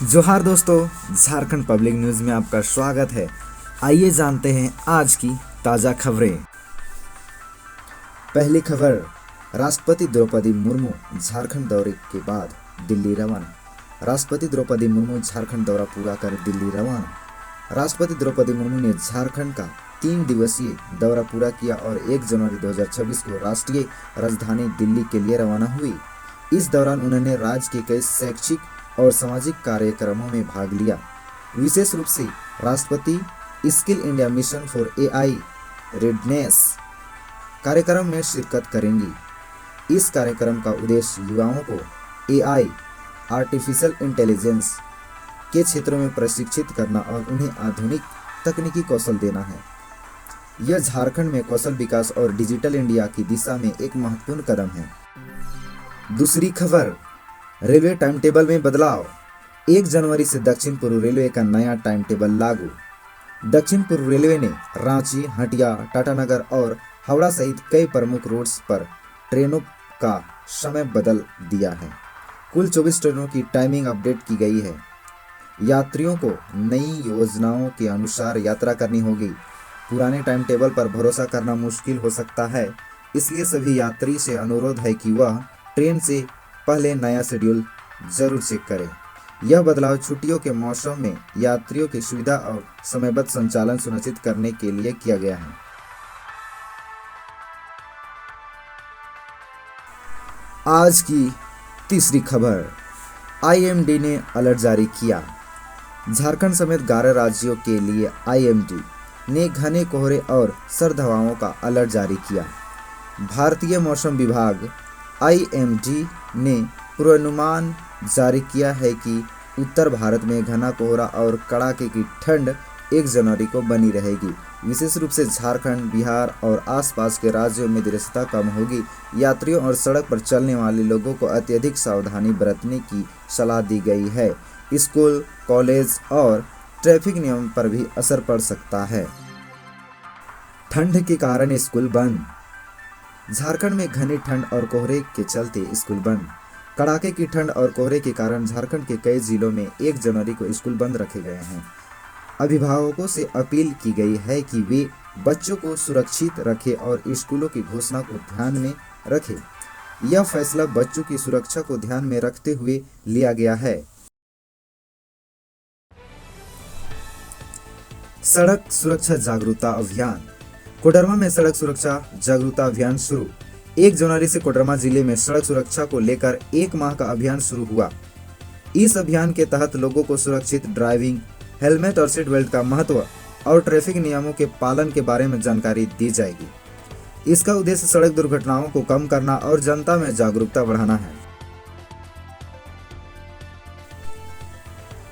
जोहार दोस्तों, Jharkhand public news में आपका स्वागत है। आइए जानते हैं आज की ताज़ा खबरें। पहली खबर, राष्ट्रपति द्रौपदी मुर्मू झारखंड दौरे के बाद दिल्ली रवाना। राष्ट्रपति द्रौपदी मुर्मू झारखंड दौरा पूरा कर दिल्ली रवाना। राष्ट्रपति द्रौपदी मुर्मू ने झारखंड का 3 दिवसीय दौरा पूरा किया और 1 जनवरी 2026 को राष्ट्रीय राजधानी दिल्ली के लिए रवाना हुई। इस दौरान उन्होंने राज्य के कई शैक्षिक और सामाजिक कार्यक्रमों में भाग लिया। विशेष रूप से राष्ट्रपति skill India mission for AI redness कार्यक्रम में शिरकत करेंगी। इस कार्यक्रम का उद्देश्य युवाओं को एआई आर्टिफिशियल इंटेलिजेंस के क्षेत्रों में प्रशिक्षित करना और उन्हें आधुनिक तकनीकी कौशल देना है। यह झारखंड में कौशल विकास और डिजिटल इंडिया की दिशा में एक महत्वपूर्ण कदम है। दूसरी खबर, रेलवे टाइम टेबल में बदलाव। 1 जनवरी से दक्षिण पूर्व रेलवे का नया टाइम टेबल लागू। दक्षिण पूर्व रेलवे ने रांची, हटिया, टाटानगर और हावड़ा सहित कई प्रमुख रूट्स पर ट्रेनों का समय बदल दिया है। कुल 24 ट्रेनों की टाइमिंग अपडेट की गई है। यात्रियों को नई योजनाओं के अनुसार यात्रा करनी होगी। पुराने टाइम टेबल पर भरोसा करना मुश्किल हो सकता है, इसलिए सभी यात्री से अनुरोध है कि वह ट्रेन से पहले नया शेड्यूल जरूर चेक करें। यह बदलाव छुट्टियों के मौसम में यात्रियों की सुविधा और समयबद्ध संचालन सुनिश्चित करने के लिए किया गया है। आज की तीसरी खबर, आईएमडी ने अलर्ट जारी किया। झारखंड समेत 11 राज्यों के लिए आईएमडी ने घने कोहरे और सर्द हवाओं का अलर्ट जारी किया। भारतीय मौसम विभाग आईएमडी ने पूर्वानुमान जारी किया है कि उत्तर भारत में घना कोहरा और कड़ाके की ठंड 1 जनवरी को बनी रहेगी। विशेष रूप से झारखंड, बिहार और आसपास के राज्यों में दृश्यता कम होगी। यात्रियों और सड़क पर चलने वाले लोगों को अत्यधिक सावधानी बरतने की सलाह दी गई है। स्कूल, कॉलेज और ट्रैफिक नियम पर भी असर पड़ सकता है। ठंड के कारण स्कूल बंद। झारखंड में घनी ठंड और कोहरे के चलते स्कूल बंद। कड़ाके की ठंड और कोहरे के कारण झारखंड के कई जिलों में 1 जनवरी को स्कूल बंद रखे गए हैं। अभिभावकों से अपील की गई है कि वे बच्चों को सुरक्षित रखें और स्कूलों की घोषणा को ध्यान में रखें। यह फैसला बच्चों की सुरक्षा को ध्यान में रखते हुए लिया गया है। सड़क सुरक्षा जागरूकता अभियान। कोडरमा में सड़क सुरक्षा जागरूकता अभियान शुरू। 1 जनवरी से कोडरमा जिले में सड़क सुरक्षा को लेकर 1 माह का अभियान शुरू हुआ। इस अभियान के तहत लोगों को सुरक्षित ड्राइविंग, हेलमेट और सीट बेल्ट का महत्व और ट्रैफिक नियमों के पालन के बारे में जानकारी दी जाएगी। इसका उद्देश्य सड़क दुर्घटनाओं को कम करना और जनता में जागरूकता बढ़ाना है।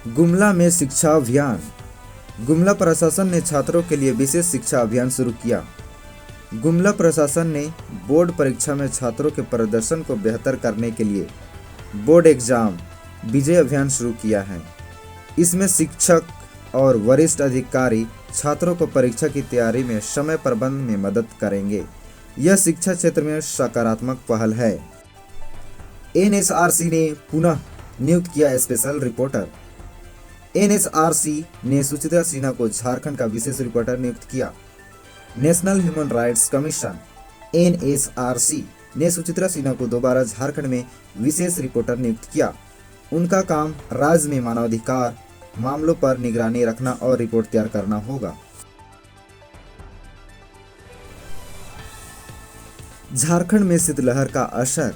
गुमला में शिक्षा अभियान। गुमला प्रशासन ने छात्रों के लिए विशेष शिक्षा अभियान शुरू किया। गुमला प्रशासन ने बोर्ड परीक्षा में छात्रों के प्रदर्शन को बेहतर करने के लिए बोर्ड एग्जाम विजय अभियान शुरू किया है। इसमें शिक्षक और वरिष्ठ अधिकारी छात्रों को परीक्षा की तैयारी में समय प्रबंधन में मदद करेंगे। यह शिक्षा क्षेत्र में सकारात्मक पहल है। एनएचआरसी ने पुनः नियुक्त किया स्पेशल रिपोर्टर। एनएचआरसी ने सुचित्रा सिन्हा को झारखंड का विशेष रिपोर्टर नियुक्त किया। National human rights commission NHRC ने सुचित्रा सिन्हा को दोबारा झारखंड में विशेष रिपोर्टर नियुक्त किया। उनका काम राज्य में मानवाधिकार मामलों पर निगरानी रखना और रिपोर्ट तैयार करना होगा। झारखंड में शीतलहर का असर।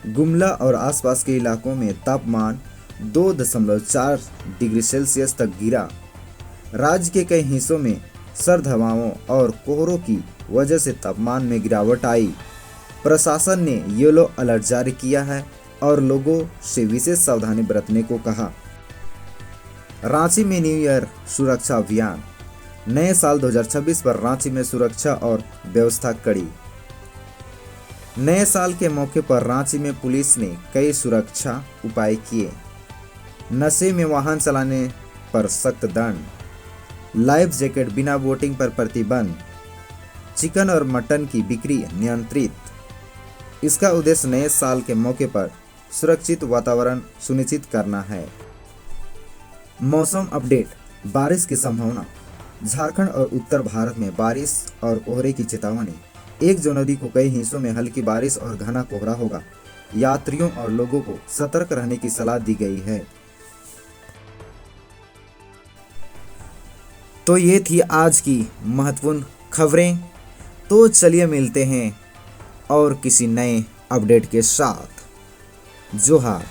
गुमला और आसपास के इलाकों में तापमान 2.4 डिग्री सेल्सियस तक गिरा। राज्य के कई हिस्सों में सर्द हवाओं और कोहरों की वजह से तापमान में गिरावट आई। प्रशासन ने येलो अलर्ट जारी किया है और लोगों से विशेष सावधानी बरतने को कहा। रांची में न्यू ईयर सुरक्षा अभियान। नए साल 2026 पर रांची में सुरक्षा और व्यवस्था कड़ी। नए साल के मौके पर रांची में पुलिस ने कई सुरक्षा उपाय किए। नशे में वाहन चलाने पर सख्त दंड। लाइफ जैकेट बिना वोटिंग पर प्रतिबंध। चिकन और मटन की बिक्री नियंत्रित। इसका उद्देश्य नए साल के मौके पर सुरक्षित वातावरण सुनिश्चित करना है। मौसम अपडेट। बारिश की संभावना। झारखंड और उत्तर भारत में बारिश और कोहरे की चेतावनी। 1 जनवरी को कई हिस्सों में हल्की बारिश और घना कोहरा होगा। यात्रियों और लोगों को सतर्क रहने की सलाह दी गई है। तो ये थी आज की महत्वपूर्ण खबरें। तो चलिए मिलते हैं और किसी नए अपडेट के साथ। जोहार।